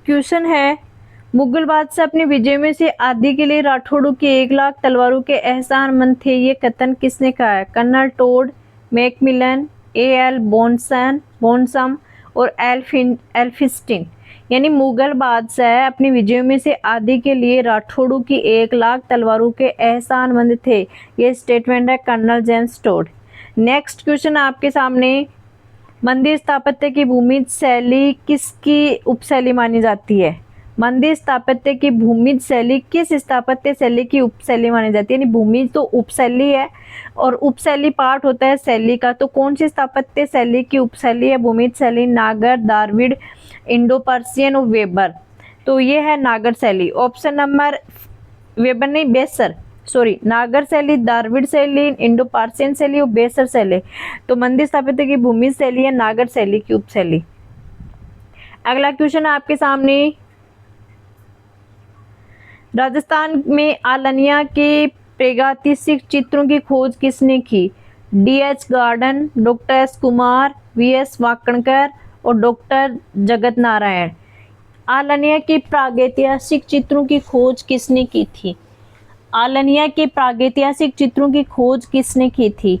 Question है, मुगल बादशाह अपनी विजय में से आदि के लिए राठौड़ों की 1 लाख तलवारों के एहसानमंद थे, ये कथन किसने कहा है? कर्नल टोड, मैकमिलन, एल बोनसम और एल्फिस्टिन। यानी मुगल बादशाह अपनी विजयों में से आदि के लिए राठौड़ों की 1 लाख तलवारों के एहसानमंद थे, ये स्टेटमेंट है colonel James Tod. Next question आपके सामने, मंदिर स्थापत्य की भूमि शैली किसकी उपशैली मानी जाती है? मंदिर स्थापत्य की भूमि शैली किस स्थापत्य शैली की उपशैली मानी जाती है? यानी भूमि तो उपशैली है और उपशैली पार्ट होता है शैली का, तो कौन सी स्थापत्य शैली की उपशैली है? भूमि शैली, नागर, द्रविड़, इंडो पर्शियन और वेबर। तो ये है नागर शैली। ऑप्शन नंबर वेबर नहीं, बेसर, सॉरी, नागर शैली, द्रविड़ शैली, इंडो पार्शियन शैली और बेसर शैली। तो मंदिर स्थापत्य की भूमि शैली है नागर शैली की उपशैली। अगला क्वेश्चन आपके सामने, राजस्थान में आलनिया के प्रागैतिहासिक चित्रों की खोज किसने की? D.H.. Garden, doctor S. Kumar, VS. Wakankar और डॉक्टर जगत नारायण। आलनिया के प्रागैतिहासिक चित्रों की खोज किसने की थी? आलनिया के प्रागैतिहासिक चित्रों की खोज किसने की थी?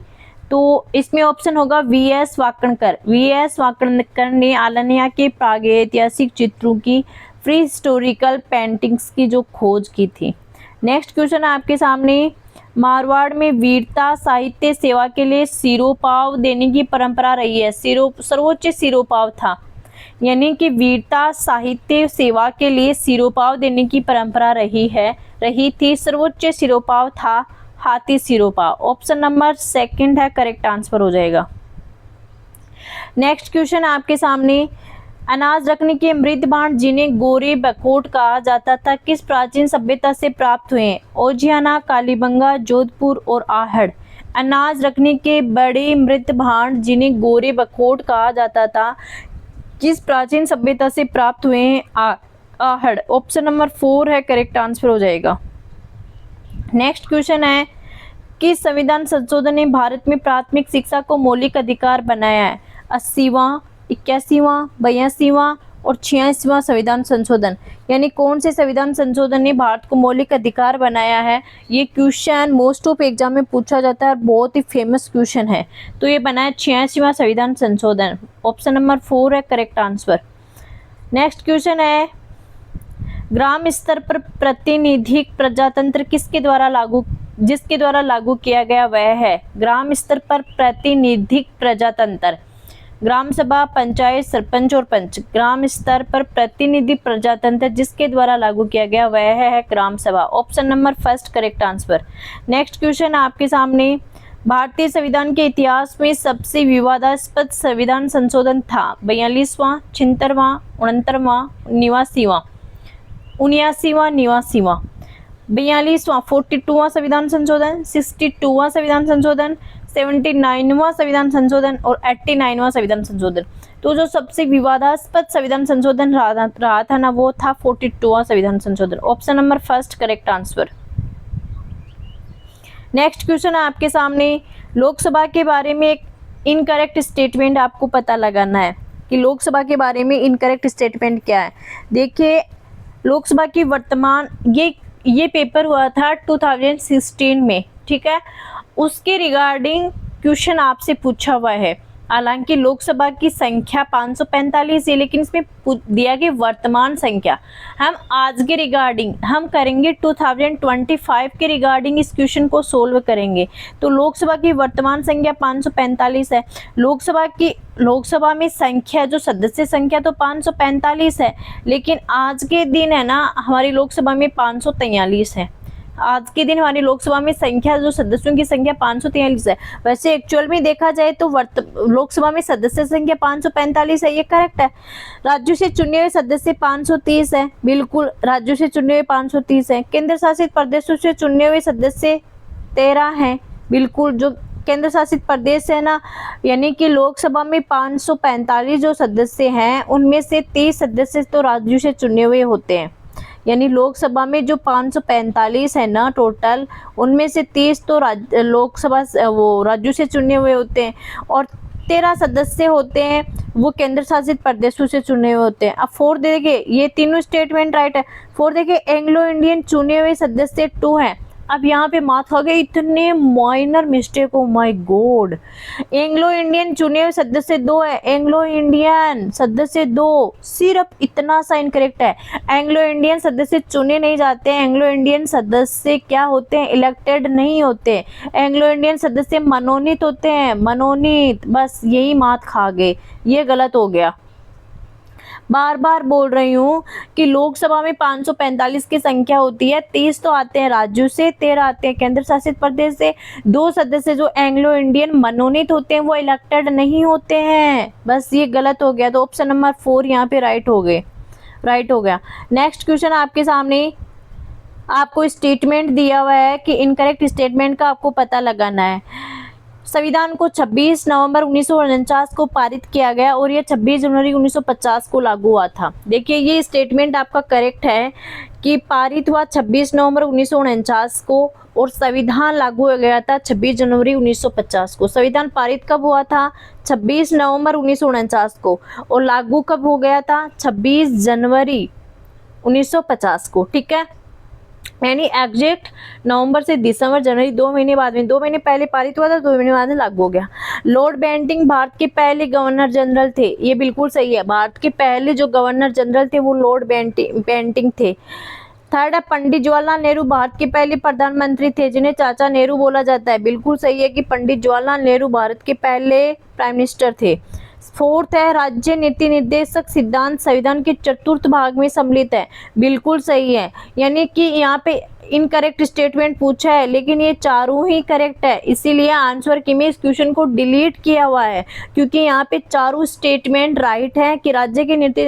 तो इसमें ऑप्शन होगा वी.एस. वाकणकर। वी.एस. वाकणकर ने आलनिया के प्रागैतिहासिक चित्रों की प्री हिस्टोरिकल पेंटिंग्स की जो खोज की थी। नेक्स्ट क्वेश्चन आपके सामने, मारवाड़ में वीरता साहित्य सेवा के लिए सिरोपाव देने की परंपरा रही है। सर्वोच्च सिरोपाव था, यानी कि वीरता साहित्य सेवा के लिए सिरोपाव देने की परंपरा रही थी। सर्वोच्च सिरोपाव था हाथी सिरोपाव। ऑप्शन नंबर सेकंड है करेक्ट आंसर हो जाएगा। नेक्स्ट क्वेश्चन आपके सामने, अनाज रखने के मृद भांड जिन्हें गोरे बकोट कहा जाता था किस प्राचीन सभ्यता से प्राप्त हुए हैं? ओजियाना, कालीबंगा, जोधपुर और आहड़। अनाज रखने के बड़े मृद भांड जिन्हें गोरे बकोट कहा जाता था किस प्राचीन सभ्यता से प्राप्त हुए हैं? आहड़। ऑप्शन नंबर 4 है करेक्ट आंसर हो जाएगा। नेक्स्ट क्वेश्चन है, किस संविधान संशोधन ने भारत में प्राथमिक शिक्षा को मौलिक अधिकार बनाया है? 80वां, 81वां, 82वां और 86वां संविधान संशोधन। यानी कौन से संविधान संशोधन ने भारत को मौलिक अधिकार बनाया है? ये क्वेश्चन मोस्ट ऑफ एग्जाम में पूछा जाता है, बहुत ही फेमस क्वेश्चन है। तो ये बना है 86वां संविधान संशोधन। ऑप्शन नंबर 4 है करेक्ट आंसर। नेक्स्ट क्वेश्चन है, ग्राम स्तर पर प्रातिनिधिक प्रजातंत्र जिसके द्वारा लागू किया गया वह है? ग्राम स्तर पर प्रातिनिधिक प्रजातंत्र, ग्राम सभा, पंचायत, सरपंच और पंच। ग्राम स्तर पर प्रतिनिधि प्रजातंत्र जिसके द्वारा लागू किया गया वह है ग्राम सभा। Option number first correct answer. Next question आपके सामने, भारतीय संविधान के इतिहास में सबसे विवादास्पद संविधान संशोधन था? 42वां, 76वां, 69वां, 89वां, 79वां, 42वां 42वां संविधान संशोधन, 62वां संविधान संशोधन, 79वां संविधान संशोधन और 89वां संविधान संशोधन। तो जो सबसे विवादास्पद संविधान संशोधन रहा था ना, वो था 42वां संविधान संशोधन। Option number first correct answer. Next question आपके सामने, लोकसभा के बारे में एक इनकरेक्ट स्टेटमेंट आपको पता लगाना है कि लोकसभा के बारे में इनकरेक्ट स्टेटमेंट क्या है। देखिए, लोकसभा की वर्तमान ये पेपर हुआ था 2016 में, ठीक है। उसके रिगार्डिंग क्वेश्चन आपसे पूछा हुआ है। हालांकि लोकसभा की संख्या 545 है, लेकिन इसमें दिया गया वर्तमान संख्या। हम आज के रिगार्डिंग हम करेंगे 2025 के रिगार्डिंग इस क्वेश्चन को सोल्व करेंगे। तो लोकसभा की वर्तमान संख्या 545 है। लोकसभा में संख्या जो सदस्य संख्या तो 545 है, लेकिन आज के दिन है ना हमारी लोकसभा में 543 है। आज के दिन हमारी लोकसभा में संख्या जो सदस्यों की संख्या 543 है। वैसे एक्चुअल में देखा जाए तो लोकसभा में सदस्य संख्या 545 है, ये करेक्ट है। राज्यों से चुने हुए सदस्य 530 है, बिल्कुल राज्यों से चुने हुए 530 है। केंद्र शासित प्रदेशों से चुने हुए सदस्य 13 हैं, बिल्कुल जो केंद्र शासित प्रदेश है ना, यानी कि लोकसभा में 545 जो सदस्य हैं उनमें से 30 सदस्य तो राज्यों से चुने हुए होते हैं। यानी लोकसभा में जो 545 है ना टोटल, उनमें से 30 तो लोकसभा वो राज्यों से चुने हुए होते हैं और 13 सदस्य होते हैं वो केंद्र शासित प्रदेशों से चुने हुए होते हैं। अब 4 देखिए, ये तीनों स्टेटमेंट राइट है। 4 देखिए, एंग्लो इंडियन चुने हुए सदस्य 2 हैं। अब यहाँ पे मार्क्स आ गए, इतने minor mistake, oh my God. Anglo Indian चुने हुए सदस्य 2 है, एंग्लो इंडियन सदस्य 2, सिर्फ इतना सा इनकरेक्ट है। एंग्लो इंडियन सदस्य चुने नहीं जाते हैं, एंग्लो इंडियन सदस्य क्या होते हैं, इलेक्टेड नहीं होते। एंग्लो इंडियन सदस्य मनोनीत होते हैं, मनोनीत, बस यही मात खा गए, ये गलत हो गया। बार बार बोल रही हूँ कि लोकसभा में 545 की संख्या होती है, 30 तो आते हैं राज्यों से, 13 आते हैं केंद्र शासित प्रदेश से। 2 सदस्य जो एंग्लो इंडियन मनोनीत होते हैं वो इलेक्टेड नहीं होते हैं, बस ये गलत हो गया। तो ऑप्शन नंबर 4 यहाँ पे राइट हो गया। नेक्स्ट क्वेश्चन आपके सामने, आपको स्टेटमेंट दिया हुआ है कि इनकरेक्ट स्टेटमेंट का आपको पता लगाना है। संविधान को 26 नवंबर 1949 को पारित किया गया और ये 26 जनवरी 1950 को लागू हुआ था। देखिए, ये स्टेटमेंट आपका करेक्ट है कि पारित हुआ 26 नवंबर 1949 को और संविधान लागू हो गया था 26 जनवरी 1950 को। संविधान पारित कब हुआ था? 26 नवंबर 1949 को, और लागू कब हो गया था? 26 जनवरी 1950 को। ठीक है, यानी एग्जैक्ट नवंबर से दिसंबर जनवरी 2 महीने बाद में, 2 महीने पहले पारित हुआ था, 2 महीने बाद में लागू हो गया। लॉर्ड बेंटिंक भारत के पहले गवर्नर जनरल थे, ये बिल्कुल सही है। भारत के पहले जो गवर्नर जनरल थे वो लॉर्ड बेंटिंक थे। थर्ड है, पंडित जवाहरलाल नेहरू भारत के पहले प्रधानमंत्री थे जिन्हें चाचा नेहरू बोला जाता है, बिल्कुल सही है कि पंडित जवाहरलाल नेहरू भारत के पहले प्राइम मिनिस्टर थे। फोर्थ है, राज्य नीति निर्देशक सिद्धांत संविधान के चतुर्थ भाग में सम्मिलित है, बिल्कुल सही है। यानी कि यहाँ पे इनकरेक्ट स्टेटमेंट पूछा है लेकिन ये चारों ही करेक्ट है, इसीलिए आंसर की में इस क्वेश्चन को डिलीट किया हुआ है, क्योंकि यहाँ पे चारों स्टेटमेंट राइट है कि राज्य के नीति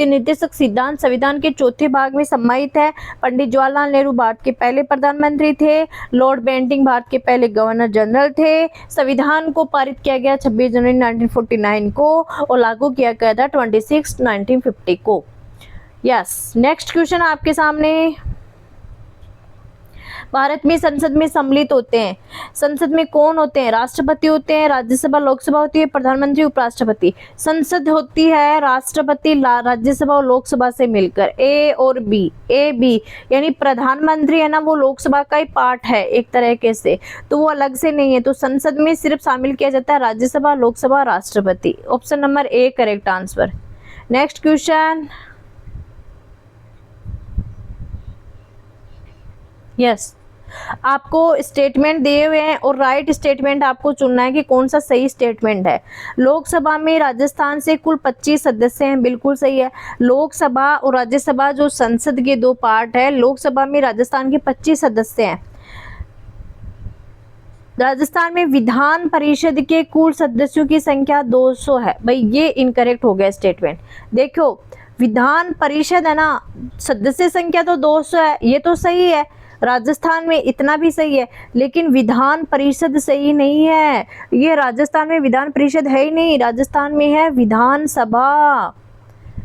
निर्देशक सिद्धांत संविधान के चौथे भाग में सम्मिलित है। पंडित जवाहरलाल नेहरू भारत के पहले प्रधानमंत्री थे, लॉर्ड बेंटिंक भारत के पहले गवर्नर जनरल थे। संविधान को पारित किया गया 26 जनवरी 1949 को और लागू किया गया था 26 1950 को। यस, नेक्स्ट क्वेश्चन आपके सामने, भारत में संसद में सम्मिलित होते हैं, संसद में कौन होते हैं? राष्ट्रपति होते हैं, राज्यसभा लोकसभा होती है, प्रधानमंत्री उपराष्ट्रपति। संसद होती है राष्ट्रपति राज्यसभा और लोकसभा से मिलकर, ए और बी। ए बी यानी प्रधानमंत्री है ना, वो लोकसभा का ही पार्ट है एक तरीके से, तो वो अलग से नहीं है। तो संसद में सिर्फ शामिल किया जाता है राज्यसभा, लोकसभा, राष्ट्रपति। Option number A correct answer. Next question, yes, आपको स्टेटमेंट दिए हुए हैं और राइट स्टेटमेंट आपको चुनना है कि कौन सा सही स्टेटमेंट है। लोकसभा में राजस्थान से कुल 25 सदस्य हैं, बिल्कुल सही है। लोकसभा और राज्यसभा जो संसद के 2 पार्ट है, लोकसभा में राजस्थान के 25 सदस्य हैं। राजस्थान में विधान परिषद के कुल सदस्यों की संख्या 200 है। भाई ये इनकरेक्ट हो गया स्टेटमेंट। देखो, विधान परिषद है ना, सदस्य संख्या तो 200 है, ये तो सही है, राजस्थान में इतना भी सही है, लेकिन विधान परिषद सही नहीं है। ये राजस्थान में विधान परिषद है ही नहीं, राजस्थान में है विधानसभा,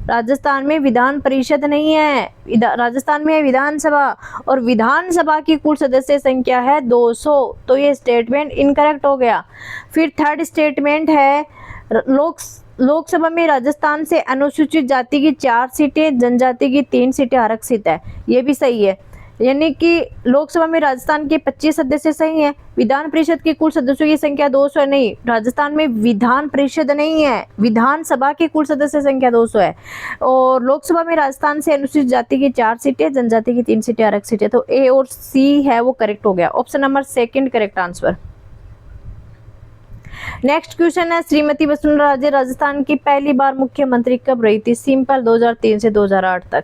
राजस्थान में विधान परिषद नहीं है, राजस्थान में है विधानसभा, और विधानसभा की कुल सदस्य संख्या है 200, तो ये स्टेटमेंट इनकरेक्ट हो गया। फिर थर्ड स्टेटमेंट है, लोकसभा में राजस्थान से अनुसूचित जाति की 4 सीटें, जनजाति की 3 सीटें आरक्षित है, ये भी सही है। यानी कि लोकसभा में राजस्थान के 25 सदस्य सही हैं। विधान परिषद की कुल सदस्यों की संख्या 200 नहीं, राजस्थान में विधान परिषद नहीं है, विधानसभा की कुल सदस्य संख्या 200 है। और लोकसभा में राजस्थान से अनुसूचित जाति की 4 सीटें, जनजाति की 3 सीटें आरक्षित है, तो ए और सी है वो करेक्ट हो गया। Option number second correct answer. Next question है, श्रीमती वसुंधरा राजे राजस्थान की पहली बार मुख्यमंत्री कब रही थी? सिंपल, 2003 से 2008 तक।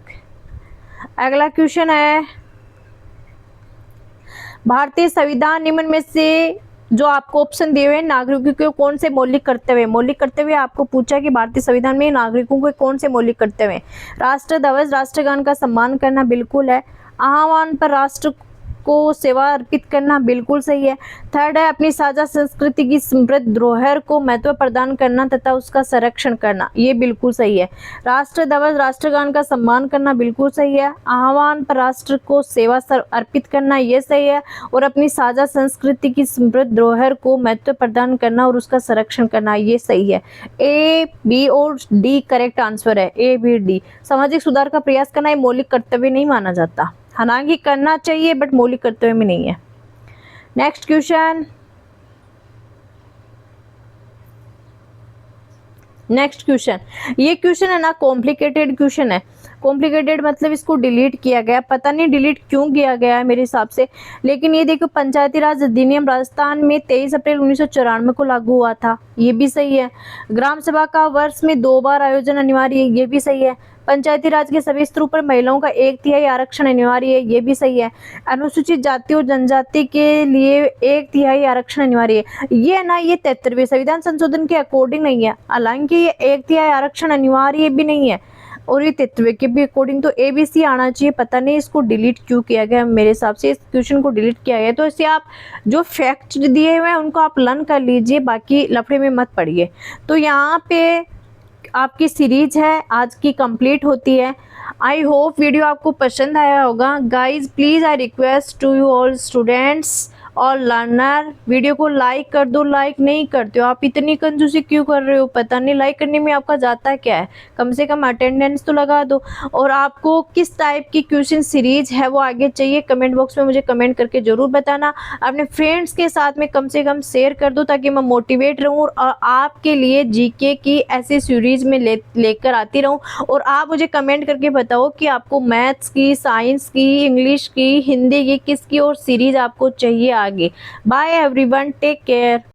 अगला क्वेश्चन है, भारतीय संविधान निम्न में से जो आपको ऑप्शन दिए हुए नागरिकों के कौन से मौलिक कर्तव्य आपको पूछा कि भारतीय संविधान में नागरिकों के कौन से मौलिक कर्तव्य हैं? राष्ट्र ध्वज राष्ट्रगान का सम्मान करना बिल्कुल है, आह्वान पर राष्ट्र को सेवा अर्पित करना बिल्कुल सही है। थर्ड है अपनी साझा संस्कृति की समृद्ध धरोहर को महत्व प्रदान करना तथा उसका संरक्षण करना, ये बिल्कुल सही है। राष्ट्र ध्वज राष्ट्रगान का सम्मान करना बिल्कुल सही है। आह्वान पर राष्ट्र को सेवा अर्पित करना, ये सही है। और अपनी साझा संस्कृति की समृद्ध धरोहर को महत्व प्रदान करना और उसका संरक्षण करना, ये सही है। ए, बी और डी करेक्ट आंसर है, ए, बी, डी। सामाजिक सुधार का प्रयास करना ये मौलिक कर्तव्य नहीं माना जाता, हालांकि करना चाहिए बट मौलिक कर्तव्य में नहीं है। नेक्स्ट क्वेश्चन, ये क्वेश्चन है ना कॉम्प्लिकेटेड क्वेश्चन है। कॉम्प्लिकेटेड मतलब इसको डिलीट किया गया, पता नहीं डिलीट क्यों किया गया है मेरे हिसाब से। लेकिन ये देखो, पंचायती राज अधिनियम राजस्थान में 23 अप्रैल 1994 को लागू हुआ था, ये भी सही है। ग्राम सभा का वर्ष में 2 बार आयोजन अनिवार्य है, ये भी सही है। पंचायती राज के सभी स्तरों पर महिलाओं का 1/3 आरक्षण अनिवार्य है, ये भी सही है। अनुसूचित जाति और जनजाति के लिए 1/3 आरक्षण अनिवार्य है, ये है ना, ये 73वें संविधान संशोधन के अकॉर्डिंग नहीं है, हालांकि ये 1/3 आरक्षण अनिवार्य भी नहीं है और ये 73 के भी अकॉर्डिंग, तो ABC आना चाहिए। पता नहीं इसको डिलीट क्यों किया गया, मेरे हिसाब से इस क्वेश्चन को डिलीट किया गया। तो इससे आप जो फैक्ट दिए हुए हैं उनको आप लर्न कर लीजिए, बाकी लफड़े में मत पड़िए। तो यहाँ पे आपकी सीरीज है आज की कंप्लीट होती है। आई होप वीडियो आपको पसंद आया होगा। Guys please I request to you all students और लर्नर, वीडियो को लाइक कर दो। लाइक नहीं करते हो आप, इतनी कंजूसी क्यों कर रहे हो, पता नहीं लाइक करने में आपका जाता क्या है। कम से कम अटेंडेंस तो लगा दो। और आपको किस टाइप की क्वेश्चन सीरीज है वो आगे चाहिए, कमेंट बॉक्स में मुझे कमेंट करके ज़रूर बताना। अपने फ्रेंड्स के साथ में कम से कम शेयर कर दो ताकि मैं मोटिवेट रहूँ और आपके लिए GK की ऐसी सीरीज में लेकर आती रहूँ। और आप मुझे कमेंट करके बताओ कि आपको मैथ्स की, साइंस की, इंग्लिश की, हिंदी की, किसकी और सीरीज आपको चाहिए आगे। Bye everyone, take care.